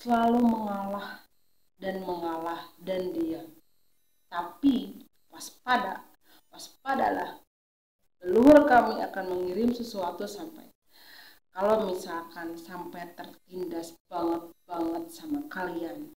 selalu mengalah dan diam. Tapi waspadalah, leluhur kami akan mengirim sesuatu sampai. Kalau misalkan sampai tertindas banget sama kalian.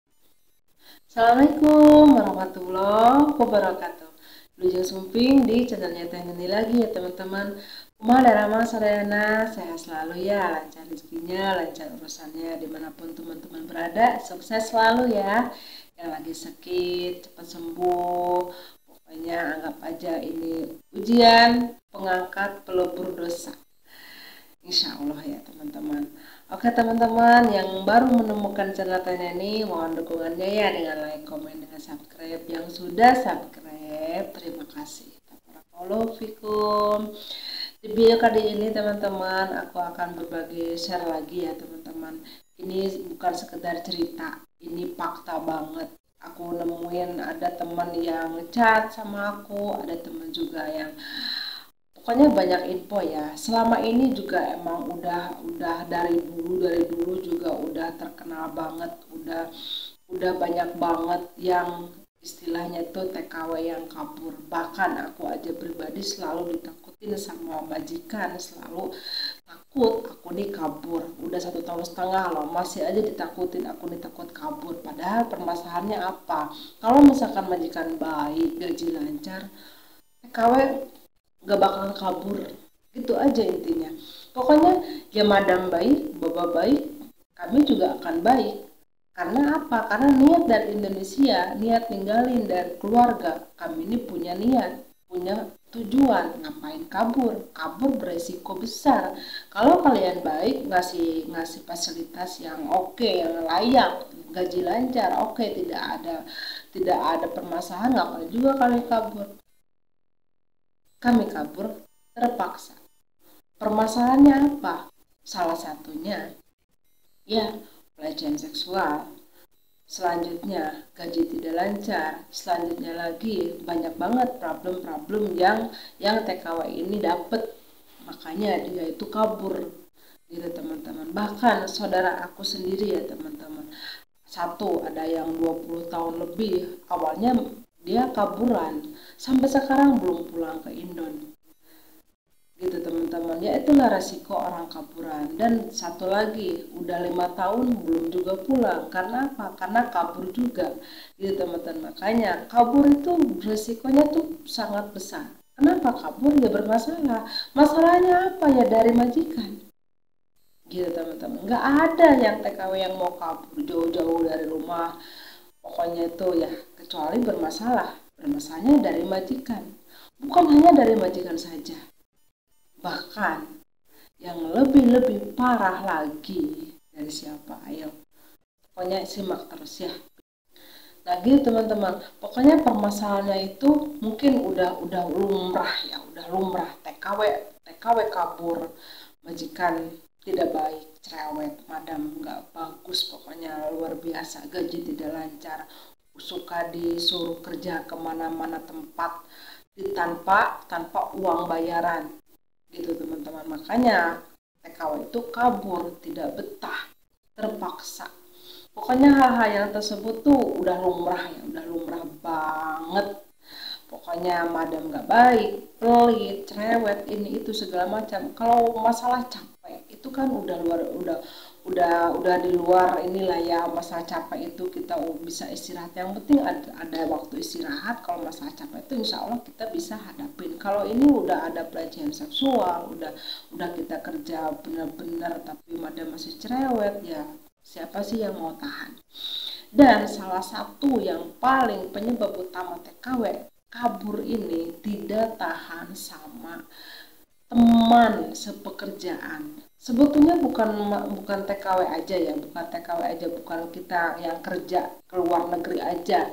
Assalamualaikum warahmatullahi wabarakatuh. Lujeng Sumping di channelnya Teh Neni lagi ya teman-teman. Kumaha darama sadayana, sehat selalu ya, lancar rezekinya, lancar urusannya dimanapun teman-teman berada, sukses selalu ya. Yang lagi sakit cepat sembuh. Pokoknya anggap aja ini ujian pengangkat pelebur dosa. Insya Allah ya teman-teman. Oke teman-teman yang baru menemukan channel Teh Neni, mohon dukungannya ya dengan like, komen, dengan subscribe. Yang sudah subscribe, terima kasih. Barakallahu. Di video kali ini teman-teman, aku akan berbagi share lagi ya teman-teman. Ini bukan sekedar cerita, ini fakta banget. Aku nemuin ada teman yang ngechat sama aku, ada teman juga yang pokoknya banyak info ya. Selama ini juga emang udah dari dulu juga udah terkenal banget, udah banyak banget yang istilahnya itu TKW yang kabur. Bahkan aku aja pribadi selalu ditakutin sama majikan, selalu takut aku nih kabur. Udah 1,5 tahun loh, masih aja ditakutin aku nih takut kabur. Padahal permasalahannya apa? Kalau misalkan majikan baik, gaji lancar, TKW gak bakal kabur, gitu aja intinya. Pokoknya ya madam baik, baba baik, kami juga akan baik. Karena apa? Karena niat dari Indonesia, niat ninggalin dari keluarga, kami ini punya niat, punya tujuan. Ngapain kabur? Kabur beresiko besar. Kalau kalian baik, ngasih fasilitas yang oke, yang layak, gaji lancar, oke, tidak ada permasalahan, ngapain juga kalian kabur? Kami kabur terpaksa. Permasalahannya apa? Salah satunya ya pelecehan seksual. Selanjutnya gaji tidak lancar. Selanjutnya lagi banyak banget problem-problem yang TKW ini dapat. Makanya dia itu kabur gitu teman-teman. Bahkan saudara aku sendiri ya teman-teman. Satu ada yang 20 tahun lebih, awalnya dia kaburan sampai sekarang belum pulang ke Indon gitu teman-teman. Ya itulah resiko orang kaburan. Dan satu lagi udah 5 tahun belum juga pulang. Karena apa? Karena kabur juga gitu teman-teman. Makanya kabur itu resikonya tuh sangat besar. Kenapa kabur? Ya bermasalah. Masalahnya apa? Ya dari majikan gitu teman-teman. Nggak ada yang TKW yang mau kabur jauh-jauh dari rumah, pokoknya itu ya kecuali bermasalahnya dari majikan. Bukan hanya dari majikan saja, bahkan yang lebih parah lagi dari siapa? Ayo, pokoknya simak terus ya. Lagi teman-teman, pokoknya permasalahannya itu mungkin udah lumrah ya, udah lumrah. TKW kabur, majikan tidak baik, cerewet, madam nggak bagus, pokoknya luar biasa, gaji tidak lancar, suka disuruh kerja kemana-mana tempat tanpa uang bayaran gitu teman-teman. Makanya TKW itu kabur, tidak betah, terpaksa. Pokoknya hal-hal yang tersebut tuh udah lumrah ya, udah lumrah banget. Pokoknya madam gak baik, pelit, cerewet, ini itu segala macam. Kalau masalah capek itu kan udah di luar inilah ya. Masalah capek itu kita bisa istirahat. Yang penting ada waktu istirahat. Kalau masalah capek itu insya Allah kita bisa hadapin. Kalau ini udah ada pelecehan seksual, udah kita kerja benar-benar tapi madam masih cerewet ya. Siapa sih yang mau tahan? Dan salah satu yang paling penyebab utama TKW kabur ini tidak tahan sama teman sepekerjaan. Sebetulnya bukan TKW aja ya, bukan kita yang kerja ke luar negeri aja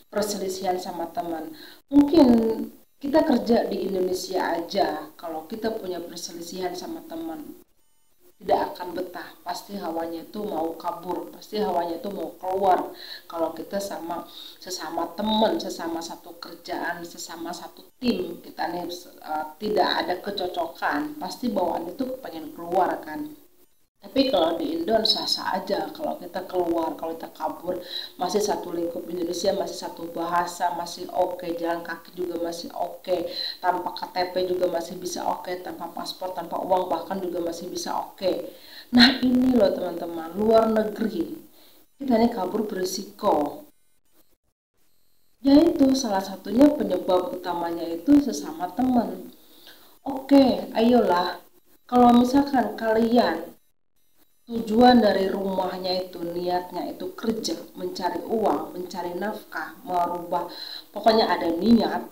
perselisihan sama teman. Mungkin kita kerja di Indonesia aja, kalau kita punya perselisihan sama teman, tidak akan betah, pasti hawanya itu mau kabur, pasti hawanya itu mau keluar. Kalau kita sesama teman, sesama satu kerjaan, sesama satu tim, kita nih tidak ada kecocokan, pasti bawaan itu pengen keluar kan. Tapi kalau di Indo sah-sah aja, kalau kita keluar, kalau kita kabur, masih satu lingkup Indonesia, masih satu bahasa, masih oke, jalan kaki juga masih oke, tanpa KTP juga masih bisa oke, tanpa paspor, tanpa uang bahkan juga masih bisa oke. Nah ini loh teman-teman, luar negeri, kita ini kabur berisiko. Yaitu salah satunya penyebab utamanya itu sesama teman. Oke, ayolah, kalau misalkan kalian tujuan dari rumahnya itu niatnya itu kerja, mencari uang, mencari nafkah, merubah, pokoknya ada niat.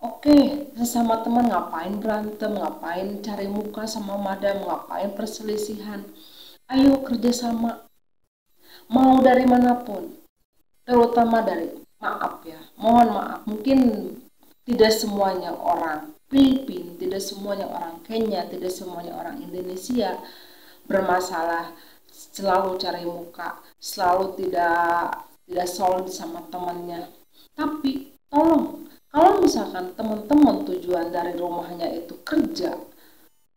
Oke, sesama teman ngapain berantem, ngapain cari muka sama madam, ngapain perselisihan. Ayo kerjasama, mau dari manapun, terutama dari, maaf ya, mohon maaf, mungkin tidak semuanya orang Filipina, tidak semuanya orang Kenya, tidak semuanya orang Indonesia bermasalah, selalu cari muka, selalu tidak solid sama temannya. Tapi tolong, kalau misalkan teman-teman tujuan dari rumahnya itu kerja,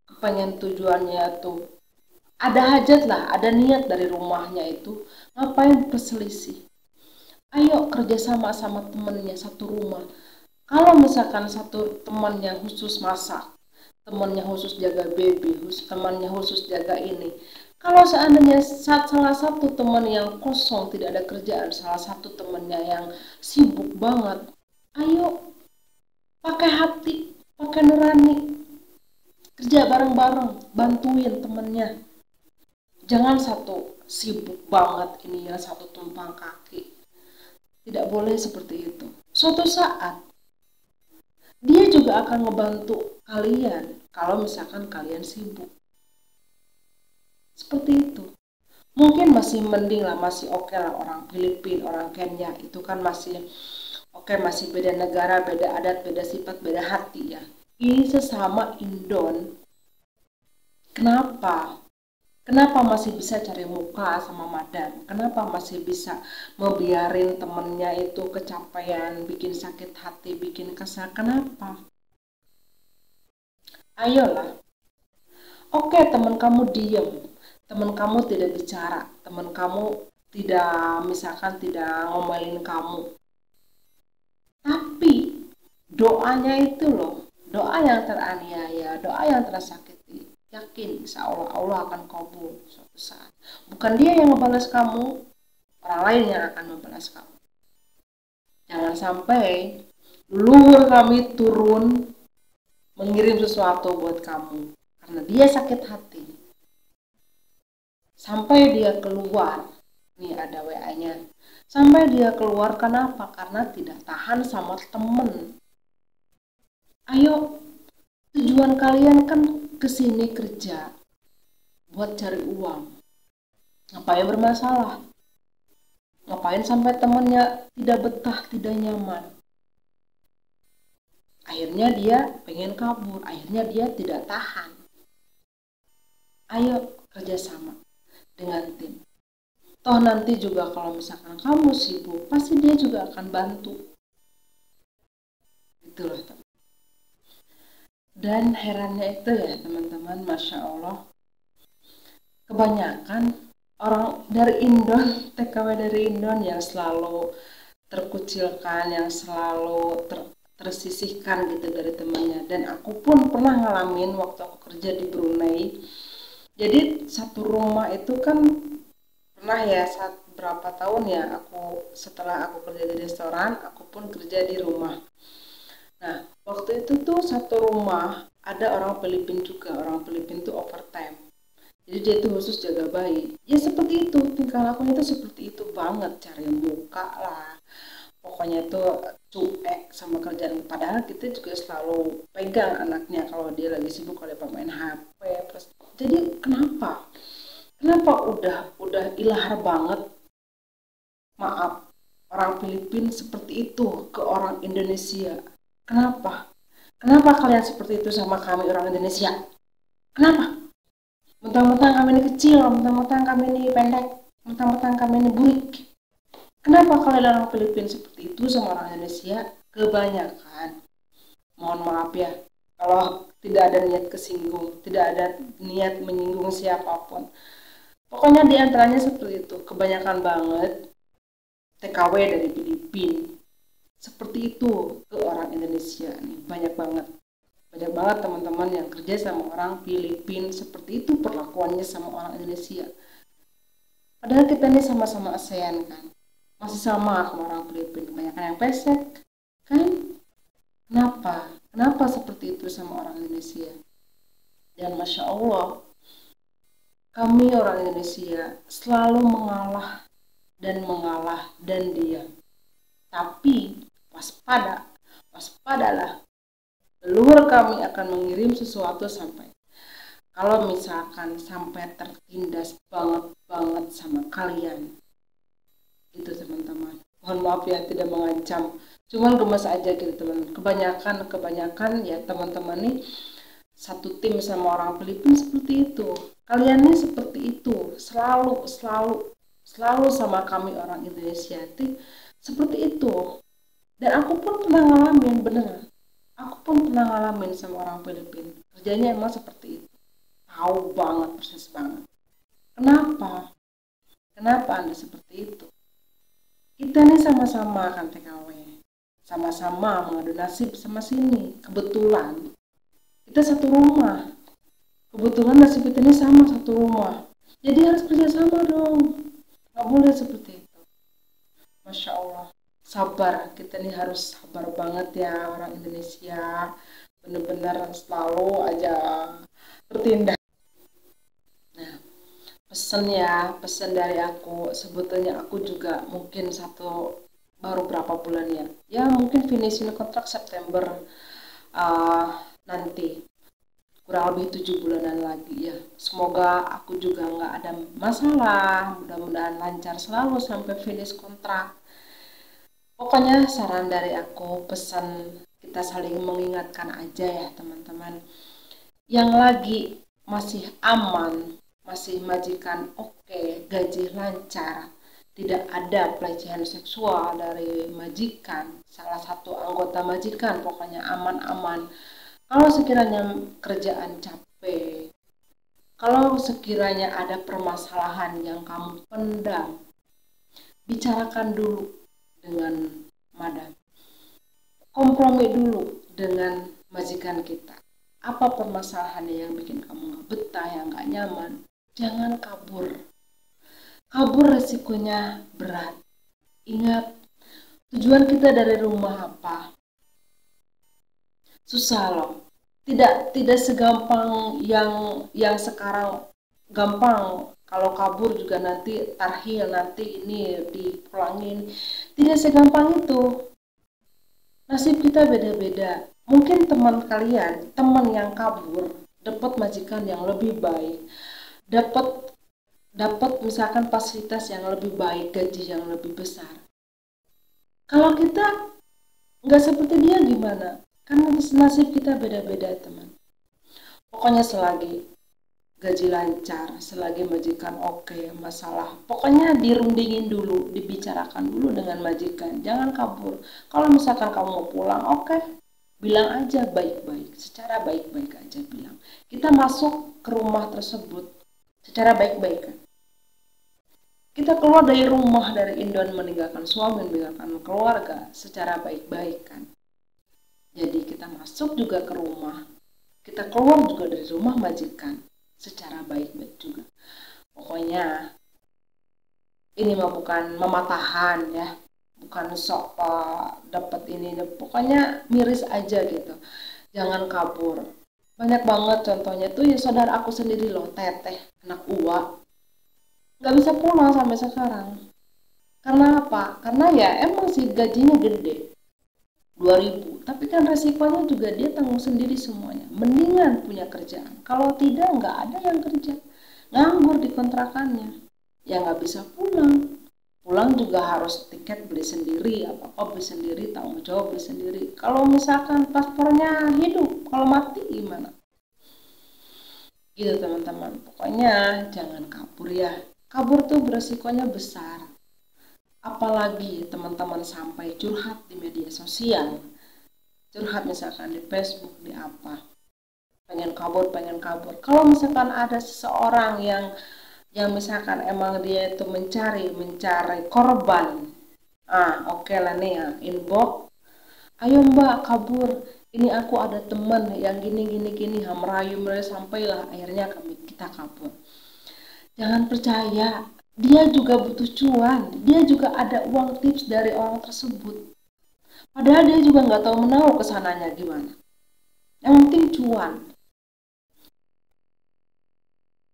kepengen tujuannya itu ada hajat lah, ada niat dari rumahnya itu, ngapain berselisih? Ayo kerjasama sama temennya satu rumah. Kalau misalkan satu temannya khusus masak, temannya khusus jaga baby, temannya khusus jaga ini. Kalau seandainya salah satu teman yang kosong, tidak ada kerjaan, salah satu temannya yang sibuk banget, ayo pakai hati, pakai nurani, kerja bareng-bareng, bantuin temennya. Jangan satu sibuk banget ini, yang satu tumpang kaki. Tidak boleh seperti itu. Suatu saat dia juga akan membantu kalian kalau misalkan kalian sibuk. Seperti itu. Mungkin masih mending lah, masih oke lah orang Filipina, orang Kenya itu kan masih oke, masih beda negara, beda adat, beda sifat, beda hati ya. Ini sesama Indon. Kenapa? Kenapa masih bisa cari muka sama madam? Kenapa masih bisa membiarin temennya itu kecapean, bikin sakit hati, bikin kesal? Kenapa? Ayolah. Oke, teman kamu diem, teman kamu tidak bicara, teman kamu tidak, misalkan tidak ngomelin kamu. Tapi doanya itu loh, doa yang teraniaya, doa yang tersakiti, yakin insya Allah Allah akan kabul suatu saat. Bukan dia yang membalas kamu, orang lain yang akan membalas kamu. Jangan sampai leluhur kami turun mengirim sesuatu buat kamu karena dia sakit hati. Sampai dia keluar, nih ada WA-nya. Sampai dia keluar kenapa? Karena tidak tahan sama temen. Ayo, tujuan kalian kan kesini kerja buat cari uang. Ngapain bermasalah? Ngapain sampai temennya tidak betah, tidak nyaman? Akhirnya dia pengen kabur, akhirnya dia tidak tahan. Ayo kerjasama dengan tim. Toh nanti juga kalau misalkan kamu sibuk, pasti dia juga akan bantu. Itulah teman. Dan herannya itu ya teman-teman, Masya Allah, kebanyakan orang dari Indon, TKW dari Indon yang selalu terkucilkan, yang selalu tersisihkan gitu dari temannya. Dan aku pun pernah ngalamin waktu aku kerja di Brunei. Jadi satu rumah itu kan pernah ya, saat berapa tahun ya aku, setelah aku kerja di restoran, aku pun kerja di rumah. Nah waktu itu tuh satu rumah ada orang Filipina juga, orang Filipina tuh overtime. Jadi dia tuh khusus jaga bayi. Ya seperti itu, tingkah lakunya itu seperti itu banget, cari muka lah. Pokoknya itu cuek sama kerjaan. Padahal kita juga selalu pegang anaknya kalau dia lagi sibuk oleh pemain HP. Jadi kenapa? Kenapa udah ilahar banget, maaf, orang Filipina seperti itu ke orang Indonesia? Kenapa? Kenapa kalian seperti itu sama kami orang Indonesia? Kenapa? Mentang-mentang kami ini kecil, mentang-mentang kami ini pendek, mentang-mentang kami ini burik. Kenapa kalian orang Filipina seperti itu sama orang Indonesia? Kebanyakan, mohon maaf ya, Kalau tidak ada niat kesinggung, tidak ada niat menyinggung siapapun. Pokoknya di antaranya seperti itu. Kebanyakan banget TKW dari Filipina seperti itu ke orang Indonesia nih, banyak banget. Banyak banget teman-teman yang kerja sama orang Filipina seperti itu perlakuannya sama orang Indonesia. Padahal kita ini sama-sama ASEAN kan. Masih sama sama orang Filipina, banyak yang pesek kan? Kenapa? Kenapa seperti itu sama orang Indonesia? Dan Masya Allah, kami orang Indonesia selalu mengalah dan mengalah dan diam. Tapi waspadalah. Leluhur kami akan mengirim sesuatu sampai. Kalau misalkan sampai tertindas banget sama kalian, itu teman-teman. Mohon maaf ya tidak mengancam, cuman gemes aja gitu teman. Kebanyakan ya teman-teman nih satu tim sama orang Filipina seperti itu. Kalian nih seperti itu, selalu sama kami orang Indonesia seperti itu. Dan aku pun pernah ngalamin, bener. Aku pun pernah ngalamin sama orang Filipina. Kerjanya emang seperti itu. Tahu banget, persis banget. Kenapa? Kenapa Anda seperti itu? Kita nih sama-sama kan TKW. Sama-sama mengadu nasib sama sini. Kebetulan kita satu rumah. Kebetulan nasib kita ini sama satu rumah. Jadi harus kerjasama dong. Nggak boleh seperti itu. Masya Allah. Sabar, kita nih harus sabar banget ya orang Indonesia, bener-bener selalu aja tertindas. Nah, pesan dari aku, sebetulnya aku juga mungkin baru berapa bulan ya mungkin finishing kontrak September nanti, kurang lebih 7 bulanan lagi ya. Semoga aku juga nggak ada masalah, mudah-mudahan lancar selalu sampai finish kontrak. Pokoknya saran dari aku, pesan kita saling mengingatkan aja ya teman-teman. Yang lagi masih aman, masih majikan oke, gaji lancar, tidak ada pelecehan seksual dari majikan, salah satu anggota majikan, pokoknya aman-aman. Kalau sekiranya kerjaan capek, kalau sekiranya ada permasalahan yang kamu pendam, bicarakan dulu dengan madam, kompromi dulu dengan majikan kita. Apa permasalahannya yang bikin kamu nggak betah, yang nggak nyaman? Jangan kabur. Kabur resikonya berat. Ingat, tujuan kita dari rumah apa? Susah loh. Tidak segampang yang sekarang gampang. Kalau kabur juga nanti tarhil, nanti ini dipulangin. Tidak segampang itu. Nasib kita beda-beda. Mungkin teman kalian, teman yang kabur, dapat majikan yang lebih baik, dapat misalkan fasilitas yang lebih baik, gaji yang lebih besar. Kalau kita nggak seperti dia gimana? Kan nasib kita beda-beda teman. Pokoknya selagi gaji lancar, selagi majikan oke, masalah. Pokoknya dirundingin dulu, dibicarakan dulu dengan majikan. Jangan kabur. Kalau misalkan kamu mau pulang, oke, bilang aja baik-baik, secara baik-baik aja bilang. Kita masuk ke rumah tersebut secara baik-baik kan. Kita keluar dari rumah, dari Indon, meninggalkan suami, meninggalkan keluarga secara baik-baik kan. Jadi kita masuk juga ke rumah, kita keluar juga dari rumah majikan secara baik-baik juga. Pokoknya ini mah bukan mematahan ya, bukan sok dapat ini, pokoknya miris aja gitu. Jangan kabur. Banyak banget contohnya tuh ya, saudara aku sendiri loh, teteh anak uwa nggak bisa pulang sampai sekarang. Karena apa? Karena ya emang sih gajinya gede, 2000, tapi kan resikonya juga dia tanggung sendiri semuanya. Mendingan punya kerjaan. Kalau tidak, nggak ada yang kerja, nganggur di kontrakannya, ya nggak bisa pulang. Pulang juga harus tiket beli sendiri, apa-apa beli sendiri, tanggung jawab beli sendiri. Kalau misalkan paspornya hidup, kalau mati gimana? Gitu teman-teman. Pokoknya jangan kabur ya. Kabur tuh beresikonya besar. Apalagi teman-teman sampai curhat di media sosial, curhat misalkan di Facebook, di apa, pengen kabur. Kalau misalkan ada seseorang yang misalkan emang dia itu mencari korban, oke lah nih ya, inbox, ayo mbak kabur, ini aku ada teman yang gini gini gini, merayu merayu sampailah akhirnya kita kabur. Jangan percaya, dia juga butuh cuan, dia juga ada uang tips dari orang tersebut, padahal dia juga nggak tahu menahu kesananya gimana, yang penting cuan.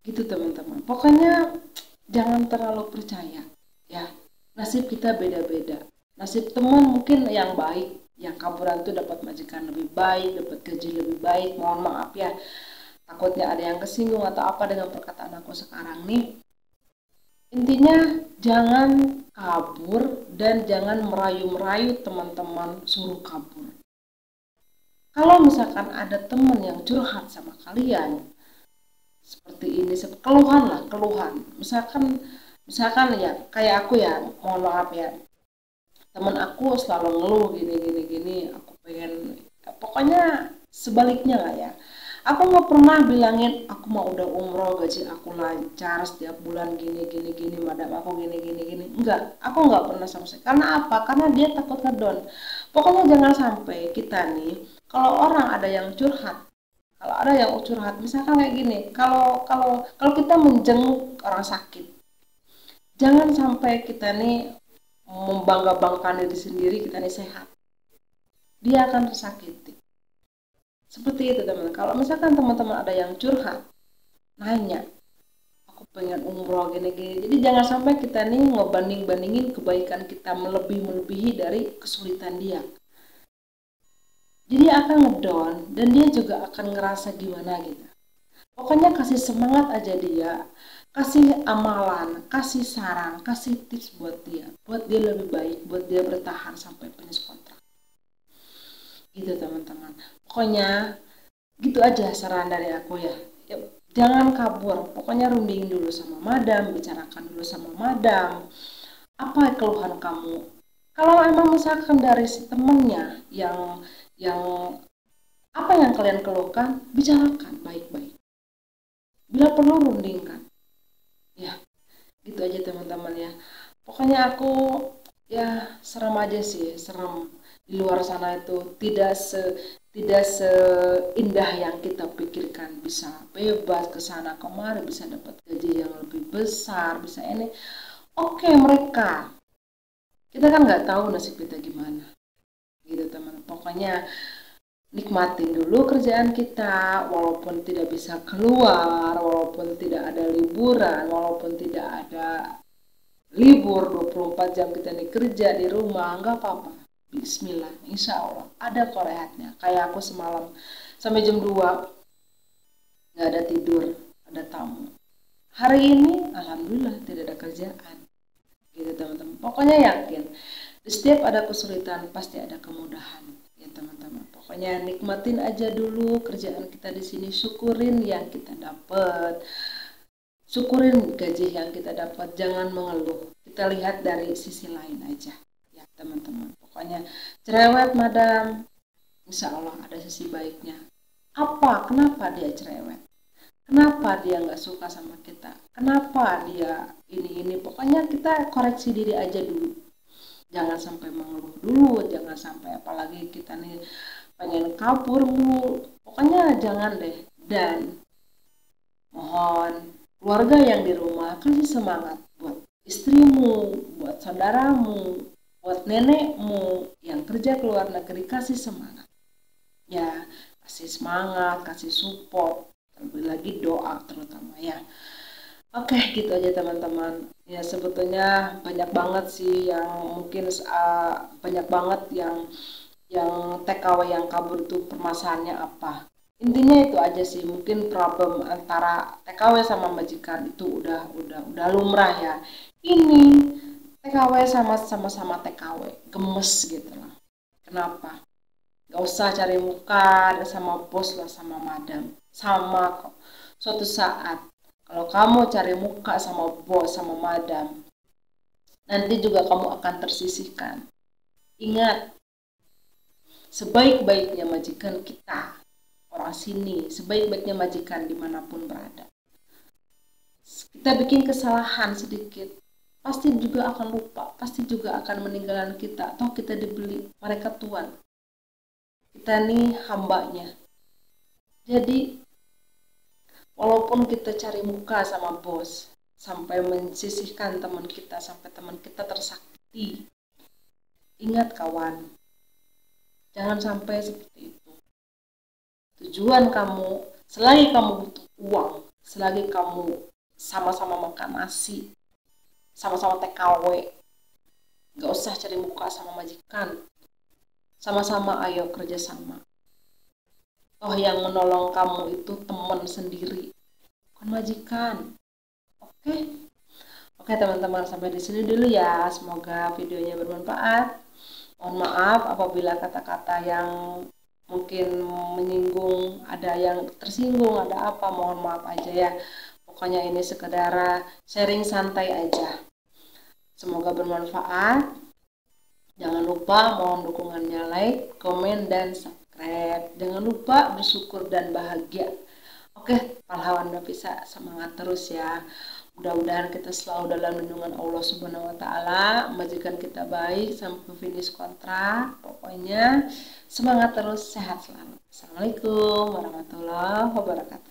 Gitu teman-teman, pokoknya jangan terlalu percaya ya, nasib kita beda-beda. Nasib teman mungkin yang baik, yang kaburan tuh dapat majikan lebih baik, dapat gaji lebih baik. Mohon maaf ya, takutnya ada yang kesinggung atau apa dengan perkataan aku sekarang nih. Intinya jangan kabur dan jangan merayu-merayu teman-teman suruh kabur. Kalau misalkan ada teman yang curhat sama kalian seperti ini, keluhan lah, keluhan, misalkan ya kayak aku ya, mohon maaf ya, teman aku selalu ngeluh gini gini gini, aku pengen ya, pokoknya sebaliknya lah ya, aku nggak pernah bilangin aku mau udah umroh gaji aku lancar setiap bulan gini gini gini, madam aku gini gini gini, enggak, aku nggak pernah sama sekali. Karena apa? Karena dia takut ngedon. Pokoknya jangan sampai kita nih, kalau orang ada yang curhat, kalau ada yang curhat misalkan kayak gini, kalau kalau kalau kita menjenguk orang sakit, jangan sampai kita nih membangga-banggakan diri sendiri kita nih sehat, dia akan tersakiti. Seperti itu teman-teman. Kalau misalkan teman-teman ada yang curhat, nanya, aku pengen umroh gini-gini, jadi jangan sampai kita nih ngebanding-bandingin kebaikan kita melebihi dari kesulitan dia. Jadi dia akan ngedown dan dia juga akan ngerasa gimana gitu. Pokoknya kasih semangat aja dia, kasih amalan, kasih saran, kasih tips buat dia lebih baik, buat dia bertahan sampai finish kontrak. Gitu teman-teman. Pokoknya gitu aja saran dari aku ya. Jangan kabur, pokoknya runding dulu sama madam, bicarakan dulu sama madam. Apa keluhan kamu? Kalau emang misalkan dari si temennya yang apa yang kalian keluhkan, bicarakan baik-baik. Bila perlu rundingkan. Ya, gitu aja teman-teman ya. Pokoknya aku ya serem aja sih, serem. Di luar sana itu tidak seindah yang kita pikirkan, bisa bebas ke sana kemari, bisa dapat gaji yang lebih besar, bisa ini. Oke, mereka. Kita kan nggak tahu nasib kita gimana. Gitu teman. Pokoknya nikmatin dulu kerjaan kita, walaupun tidak bisa keluar, walaupun tidak ada liburan, walaupun tidak ada libur 24 jam kita nih kerja di rumah, nggak apa-apa. Bismillah, insya Allah ada kok rehatnya. Kayak aku semalam sampai jam 2 nggak ada tidur, ada tamu. Hari ini alhamdulillah tidak ada kerjaan. Gitu teman-teman. Pokoknya yakin di setiap ada kesulitan pasti ada kemudahan ya teman-teman. Pokoknya nikmatin aja dulu kerjaan kita di sini, syukurin yang kita dapat. Syukurin gaji yang kita dapat, jangan mengeluh. Kita lihat dari sisi lain aja ya teman-teman. Pokoknya cerewet madam, insya Allah ada sisi baiknya. Apa? Kenapa dia cerewet? Kenapa dia nggak suka sama kita? Kenapa dia ini? Pokoknya kita koreksi diri aja dulu. Jangan sampai mengeluh dulu, jangan sampai apalagi kita nih pengen kabur mulu. Pokoknya jangan deh. Dan mohon keluarga yang di rumah kasih semangat buat istrimu, buat saudaramu, buat nenekmu yang kerja ke luar negeri, kasih semangat. Ya, kasih semangat, kasih support, terlebih lagi doa terutama ya. Oke, gitu aja teman-teman. Ya sebetulnya banyak banget sih yang mungkin banyak banget yang TKW yang kabur tuh permasalahannya apa. Intinya itu aja sih, mungkin problem antara TKW sama majikan itu udah lumrah ya. Ini TKW sama TKW gemes gitu lah. Kenapa? Gak usah cari muka sama bos lah, sama madam, sama kok. Suatu saat kalau kamu cari muka sama bos sama madam, nanti juga kamu akan tersisihkan. Ingat, sebaik-baiknya majikan kita orang sini, sebaik-baiknya majikan dimanapun berada. Kita bikin kesalahan sedikit, pasti juga akan lupa, pasti juga akan meninggalkan kita. Toh kita dibeli, mereka tuan, kita nih hambanya. Jadi walaupun kita cari muka sama bos, sampai mensisihkan teman kita, sampai teman kita tersakiti, ingat kawan, jangan sampai seperti itu. Tujuan kamu, selagi kamu butuh uang, selagi kamu sama-sama makan nasi, sama-sama TKW, gak usah cari muka sama majikan, sama-sama ayo kerjasama. Toh yang menolong kamu itu teman sendiri, bukan majikan. Oke teman-teman, sampai di sini dulu ya. Semoga videonya bermanfaat. Mohon maaf apabila kata-kata yang mungkin menyinggung, ada yang tersinggung, ada apa, mohon maaf aja ya. Pokoknya ini sekedar sharing santai aja. Semoga bermanfaat. Jangan lupa mohon dukungannya, like, komen, dan subscribe. Jangan lupa bersyukur dan bahagia. Oke, pahlawan Nafisa, semangat terus ya. Mudah-mudahan kita selalu dalam lindungan Allah Subhanahu wa taala, majikan kita baik sampai finish kontrak. Pokoknya semangat terus, sehat selalu. Assalamualaikum warahmatullahi wabarakatuh.